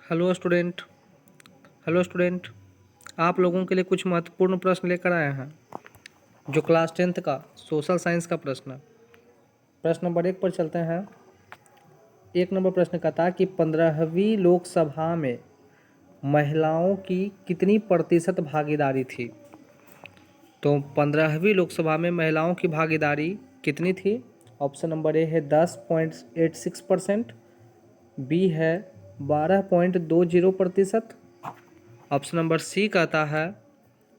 Hello student. Hello student, आप लोगों के लिए कुछ महत्वपूर्ण प्रश्न लेकर आए हैं जो क्लास 10th का सोशल साइंस का प्रश्न है। प्रश्न नंबर 1 पर चलते हैं। 1 नंबर प्रश्न का था कि 15वीं लोकसभा में महिलाओं की कितनी प्रतिशत भागीदारी थी। तो 15वीं लोकसभा में महिलाओं की भागीदारी कितनी थी? ऑप्शन नंबर ए है 10.86%, बी है 12.20%, ऑप्शन नंबर सी कहता है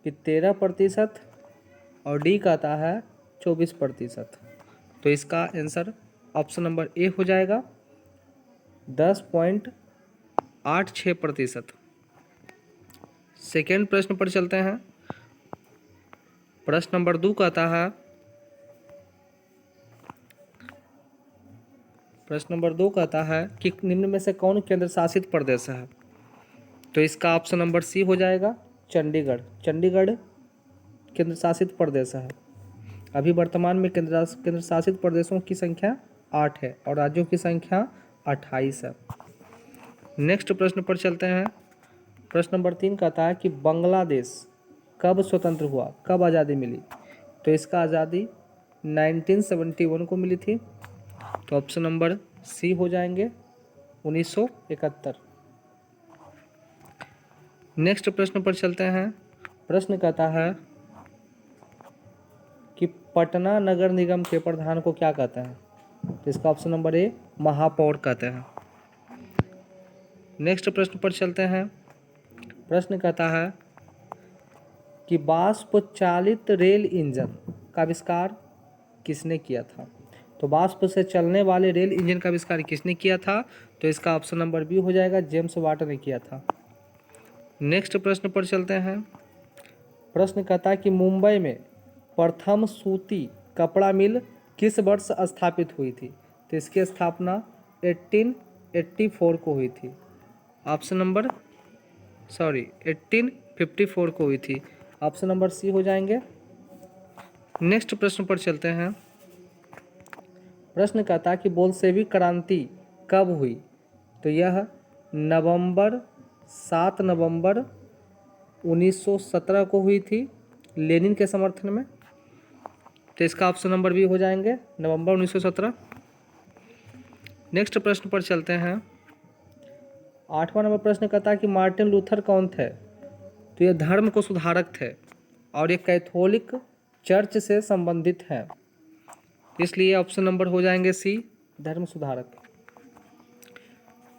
कि 13% और डी कहता है 24%। तो इसका आंसर ऑप्शन नंबर ए हो जाएगा 10.86%। सेकेंड प्रश्न पर चलते हैं। प्रश्न नंबर 2 कहता है कि निम्न में से कौन केंद्र शासित प्रदेश है। तो इसका ऑप्शन नंबर सी हो जाएगा चंडीगढ़। चंडीगढ़ केंद्र शासित प्रदेश है। अभी वर्तमान में केंद्र शासित प्रदेशों की संख्या 8 है और राज्यों की संख्या 28 है। नेक्स्ट प्रश्न पर चलते हैं। प्रश्न नंबर 3 कहता है कि बांग्लादेश कब स्वतंत्र हुआ, कब आज़ादी मिली। तो इसका आज़ादी 1971 को मिली थी। तो ऑप्शन नंबर सी हो जाएंगे 1971। नेक्स्ट प्रश्न पर चलते हैं। प्रश्न कहता है कि पटना नगर निगम के प्रधान को क्या कहते हैं। तो इसका ऑप्शन नंबर ए महापौर कहते हैं। नेक्स्ट प्रश्न पर चलते हैं। प्रश्न कहता है कि वाष्प चालित रेल इंजन का आविष्कार किसने किया था। तो वाष्प से चलने वाले रेल इंजन का आविष्कार किसने किया था। तो इसका ऑप्शन नंबर बी हो जाएगा जेम्स वाट ने किया था। नेक्स्ट प्रश्न पर चलते हैं। प्रश्न कहता है कि मुंबई में प्रथम सूती कपड़ा मिल किस वर्ष स्थापित हुई थी। तो इसकी स्थापना 1884 को हुई थी। ऑप्शन नंबर 1854 को हुई थी। ऑप्शन नंबर सी हो जाएंगे। नेक्स्ट प्रश्न पर चलते हैं। प्रश्न कहता है कि बोल्शेविक क्रांति कब हुई। तो यह 7 नवंबर 1917 को हुई थी लेनिन के समर्थन में। तो इसका ऑप्शन नंबर बी हो जाएंगे नवंबर 1917। नेक्स्ट प्रश्न पर चलते हैं। 8वां नंबर प्रश्न कहता है कि मार्टिन लूथर कौन थे। तो ये धर्म को सुधारक थे और ये कैथोलिक चर्च से संबंधित हैं, इसलिए ऑप्शन नंबर हो जाएंगे सी धर्म सुधारक।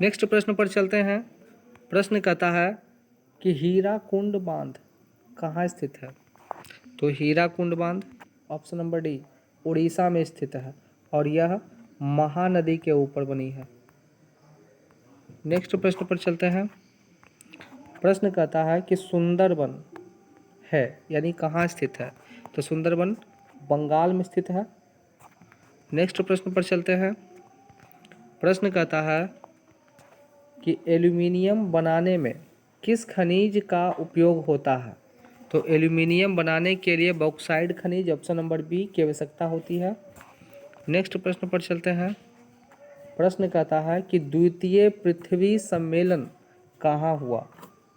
नेक्स्ट प्रश्न पर चलते हैं। प्रश्न कहता है कि हीराकुंड बांध कहाँ स्थित है। तो हीराकुंड बांध ऑप्शन नंबर डी उड़ीसा में स्थित है और यह महानदी के ऊपर बनी है। नेक्स्ट प्रश्न पर चलते हैं। प्रश्न कहता है कि सुंदरबन है यानी कहाँ स्थित है। तो सुंदरबन बंगाल में स्थित है। नेक्स्ट प्रश्न पर चलते हैं। प्रश्न कहता है कि एल्यूमिनियम बनाने में किस खनिज का उपयोग होता है। तो एल्यूमिनियम बनाने के लिए बॉक्साइड खनिज ऑप्शन नंबर बी की आवश्यकता होती है। नेक्स्ट प्रश्न पर चलते हैं। प्रश्न कहता है कि द्वितीय पृथ्वी सम्मेलन कहाँ हुआ।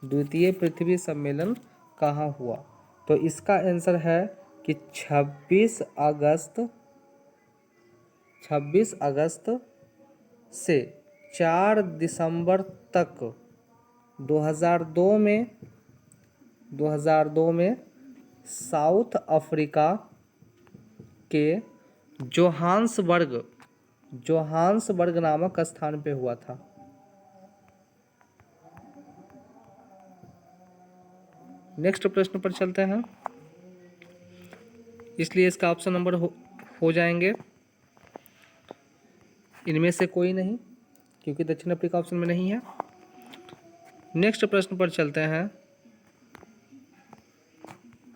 द्वितीय पृथ्वी सम्मेलन कहाँ हुआ। तो इसका आंसर है कि 26 अगस्त से 4 दिसंबर तक 2002 में साउथ अफ्रीका के जोहान्सबर्ग नामक स्थान पे हुआ था। नेक्स्ट प्रश्न पर चलते हैं। इसलिए इसका ऑप्शन नंबर हो जाएंगे इनमें से कोई नहीं, क्योंकि दक्षिण अफ्रीका ऑप्शन में नहीं है। नेक्स्ट प्रश्न पर चलते हैं।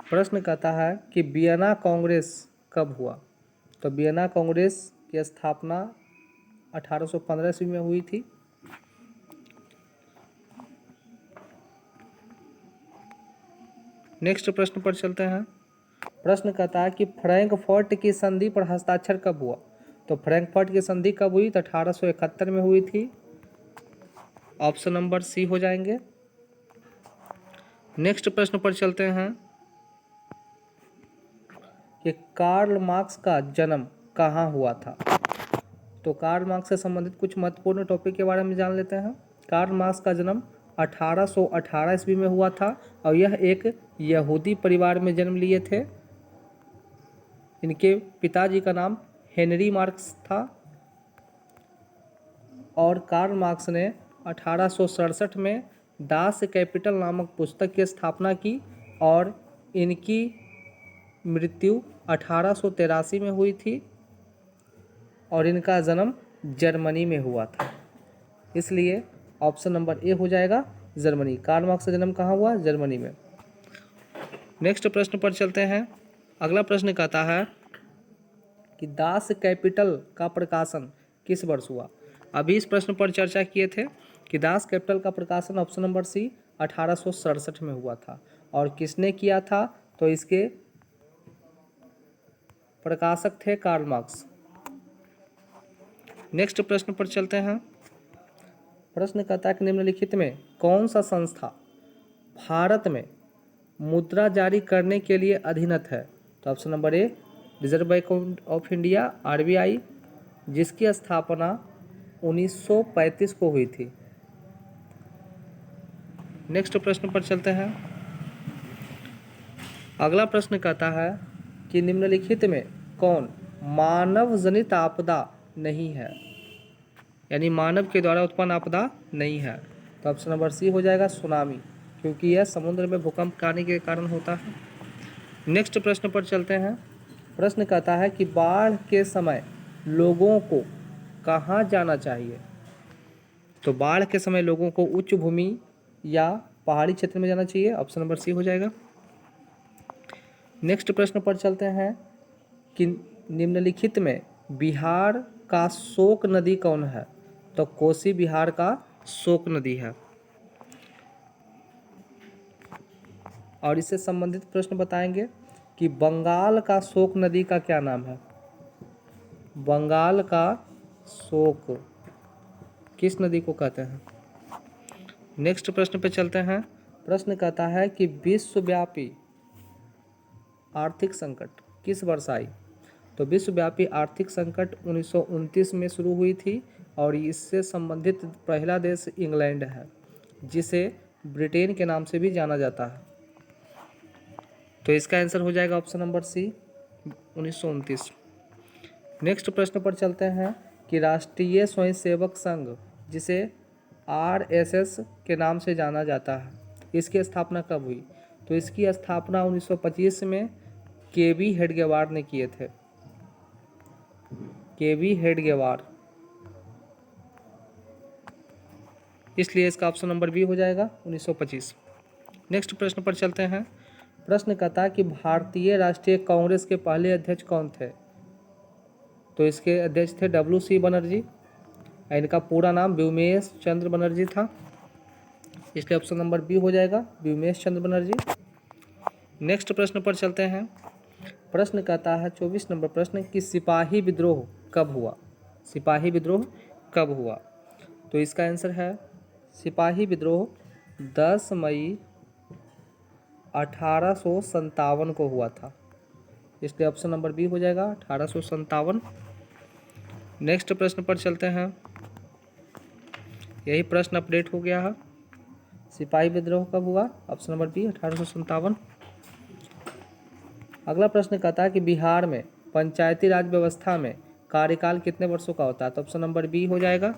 प्रश्न कहता है कि वियना कांग्रेस कब हुआ। तो वियना कांग्रेस की स्थापना 1815 ईस्वी में हुई थी। नेक्स्ट प्रश्न पर चलते हैं। प्रश्न कहता है कि फ्रैंकफर्ट की संधि पर हस्ताक्षर कब हुआ। तो फ्रैंकफर्ट की संधि कब हुई। तो 1871 में हुई थी। ऑप्शन नंबर सी हो जाएंगे। नेक्स्ट प्रश्न पर चलते हैं कि कार्ल मार्क्स का जन्म कहाँ हुआ था। तो कार्ल मार्क्स से संबंधित कुछ महत्वपूर्ण टॉपिक के बारे में जान लेते हैं। कार्ल मार्क्स का जन्म 1818 ईस्वी में हुआ था और यह एक यहूदी परिवार में जन्म लिए थे। इनके पिताजी का नाम हेनरी मार्क्स था और कार्ल मार्क्स ने 1867 में दास कैपिटल नामक पुस्तक की स्थापना की और इनकी मृत्यु 1883 में हुई थी और इनका जन्म जर्मनी में हुआ था। इसलिए ऑप्शन नंबर ए हो जाएगा जर्मनी। कार्ल मार्क्स का जन्म कहाँ हुआ? जर्मनी में। नेक्स्ट प्रश्न पर चलते हैं। अगला प्रश्न कहता है कि दास कैपिटल का प्रकाशन किस वर्ष हुआ। अभी इस प्रश्न पर चर्चा किए थे कि दास कैपिटल का प्रकाशन ऑप्शन नंबर सी 1867 में हुआ था और किसने किया था? तो इसके प्रकाशक थे कार्ल मार्क्स। नेक्स्ट प्रश्न पर चलते हैं। प्रश्न कहता है कि निम्नलिखित में कौन सा संस्था भारत में मुद्रा जारी करने के लिए अधीनस्थ है। तो option number a reserve bank of India RBI, जिसकी स्थापना 1935 को हुई थी। नेक्स्ट प्रश्न पर चलते हैं। अगला प्रश्न कहता है कि निम्नलिखित में कौन मानव जनित आपदा नहीं है, यानी मानव के द्वारा उत्पन्न आपदा नहीं है। तो ऑप्शन नंबर सी हो जाएगा सुनामी, क्योंकि यह समुद्र में भूकंप आने के कारण होता है। नेक्स्ट प्रश्न पर चलते हैं। प्रश्न कहता है कि बाढ़ के समय लोगों को कहाँ जाना चाहिए। तो बाढ़ के समय लोगों को उच्च भूमि या पहाड़ी क्षेत्र में जाना चाहिए। ऑप्शन नंबर सी हो जाएगा। नेक्स्ट प्रश्न पर चलते हैं कि निम्नलिखित में बिहार का शोक नदी कौन है। तो कोसी बिहार का शोक नदी है। और इससे संबंधित प्रश्न बताएंगे कि बंगाल का शोक नदी का क्या नाम है। बंगाल का शोक किस नदी को कहते हैं। नेक्स्ट प्रश्न पे चलते हैं। प्रश्न कहता है कि विश्वव्यापी आर्थिक संकट किस वर्ष आई। तो विश्वव्यापी आर्थिक संकट 1929 में शुरू हुई थी और इससे संबंधित पहला देश इंग्लैंड है, जिसे ब्रिटेन के नाम से भी जाना जाता है। तो इसका आंसर हो जाएगा ऑप्शन नंबर सी 1929। नेक्स्ट प्रश्न पर चलते हैं कि राष्ट्रीय स्वयंसेवक संघ, जिसे आरएसएस के नाम से जाना जाता है, इसकी स्थापना कब हुई। तो इसकी स्थापना 1925 में केवी हेडगेवार ने किए थे। केवी हेडगेवार, इसलिए इसका ऑप्शन नंबर बी हो जाएगा 1925। नेक्स्ट प्रश्न पर चलते हैं। प्रश्न कहता है कि भारतीय राष्ट्रीय कांग्रेस के पहले अध्यक्ष कौन थे। तो इसके अध्यक्ष थे WC बनर्जी। इनका पूरा नाम व्योमेश चंद्र बनर्जी था, इसलिए ऑप्शन नंबर बी हो जाएगा व्योमेश चंद्र बनर्जी। नेक्स्ट प्रश्न पर चलते हैं। प्रश्न कहता है 24 नंबर प्रश्न कि सिपाही विद्रोह कब हुआ। सिपाही विद्रोह कब हुआ। तो इसका आंसर है सिपाही विद्रोह 10 मई 1857 को हुआ था, इसलिए ऑप्शन नंबर बी हो जाएगा 1857। नेक्स्ट प्रश्न पर चलते हैं। यही प्रश्न अपडेट हो गया है। सिपाही विद्रोह कब हुआ। Option number B 1857। अगला प्रश्न कहता है कि बिहार में पंचायती राज व्यवस्था में कार्यकाल कितने वर्षों का होता है। तो ऑप्शन नंबर बी हो जाएगा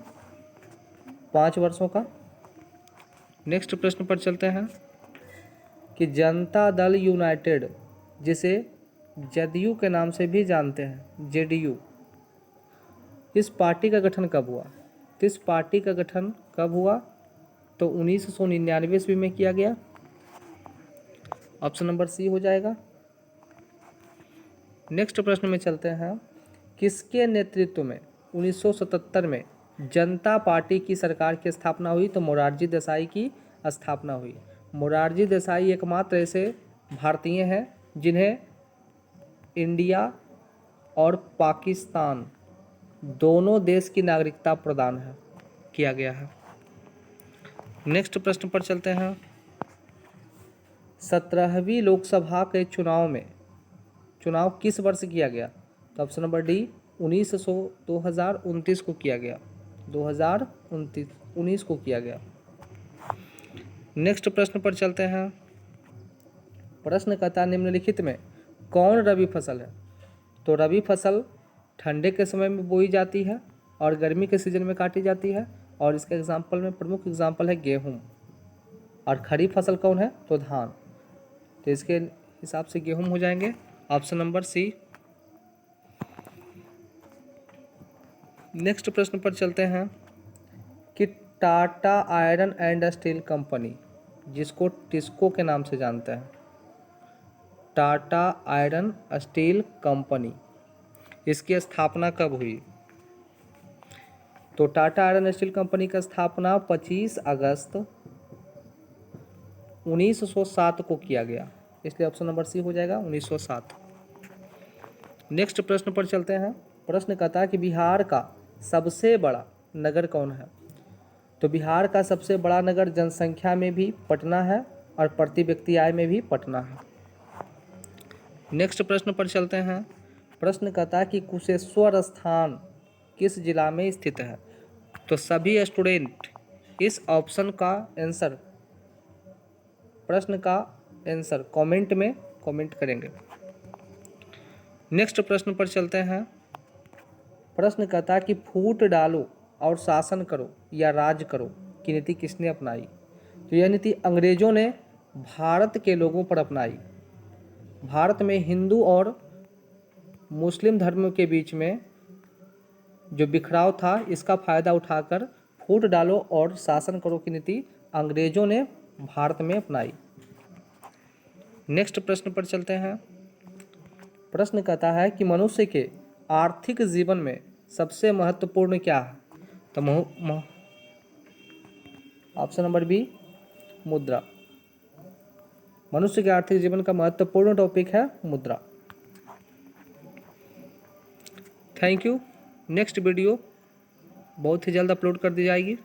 5 वर्षों का। नेक्स्ट प्रश्न पर चलते हैं कि जनता दल यूनाइटेड, जिसे जदयू के नाम से भी जानते हैं, जेडीयू, इस पार्टी का गठन कब हुआ। तो इस पार्टी का गठन कब हुआ। तो 1999 ईस्वी में किया गया। ऑप्शन नंबर सी हो जाएगा। नेक्स्ट प्रश्न में चलते हैं। किसके नेतृत्व में 1977 में जनता पार्टी की सरकार की स्थापना हुई। तो मोरारजी देसाई की स्थापना हुई। मोरारजी देसाई एकमात्र ऐसे भारतीय हैं जिन्हें इंडिया और पाकिस्तान दोनों देश की नागरिकता प्रदान किया गया है। नेक्स्ट प्रश्न पर चलते हैं। 17वीं लोकसभा के चुनाव किस वर्ष किया गया? तो ऑप्शन नंबर डी 2029 को किया गया। 2019 को किया गया। नेक्स्ट प्रश्न पर चलते हैं। प्रश्न कहता है निम्नलिखित में कौन रबी फसल है? तो रबी फसल ठंडे के समय में बोई जाती है और गर्मी के सीजन में काटी जाती है, और इसके एग्जाम्पल में प्रमुख एग्जाम्पल है गेहूं। और खरीफ फसल कौन है? तो धान। तो इसके हिसाब से गेहूं हो जाएंगे, ऑप्शन नंबर सी। नेक्स्ट प्रश्न पर चलते हैं कि Tata iron and steel company, जिसको टिस्को के नाम से जानते हैं, टाटा आयरन स्टील कंपनी, इसकी स्थापना कब हुई? तो टाटा आयरन स्टील कंपनी का स्थापना 25 अगस्त 1907 को किया गया, इसलिए ऑप्शन नंबर सी हो जाएगा 1907। नेक्स्ट प्रश्न पर चलते हैं। प्रश्न कहता है कि बिहार का सबसे बड़ा नगर कौन है? तो बिहार का सबसे बड़ा नगर जनसंख्या में भी पटना है और प्रति व्यक्ति आय में भी पटना है। नेक्स्ट प्रश्न पर चलते हैं। प्रश्न कहता है कि कुशेश्वर स्थान किस जिला में स्थित है? तो सभी स्टूडेंट इस ऑप्शन का आंसर, प्रश्न का आंसर कमेंट में कमेंट करेंगे। नेक्स्ट प्रश्न पर चलते हैं। प्रश्न कहता है कि फूट डालो और शासन करो या राज करो की नीति किसने अपनाई? तो यह नीति अंग्रेजों ने भारत के लोगों पर अपनाई। भारत में हिंदू और मुस्लिम धर्म के बीच में जो बिखराव था, इसका फायदा उठाकर फूट डालो और शासन करो की नीति अंग्रेजों ने भारत में अपनाई। नेक्स्ट प्रश्न पर चलते हैं। प्रश्न कहता है कि मनुष्य के आर्थिक जीवन में सबसे महत्वपूर्ण क्या है? तो ऑप्शन नंबर बी मुद्रा। मनुष्य के आर्थिक जीवन का महत्वपूर्ण टॉपिक है मुद्रा। Thank you. नेक्स्ट वीडियो बहुत ही जल्द अपलोड कर दी जाएगी।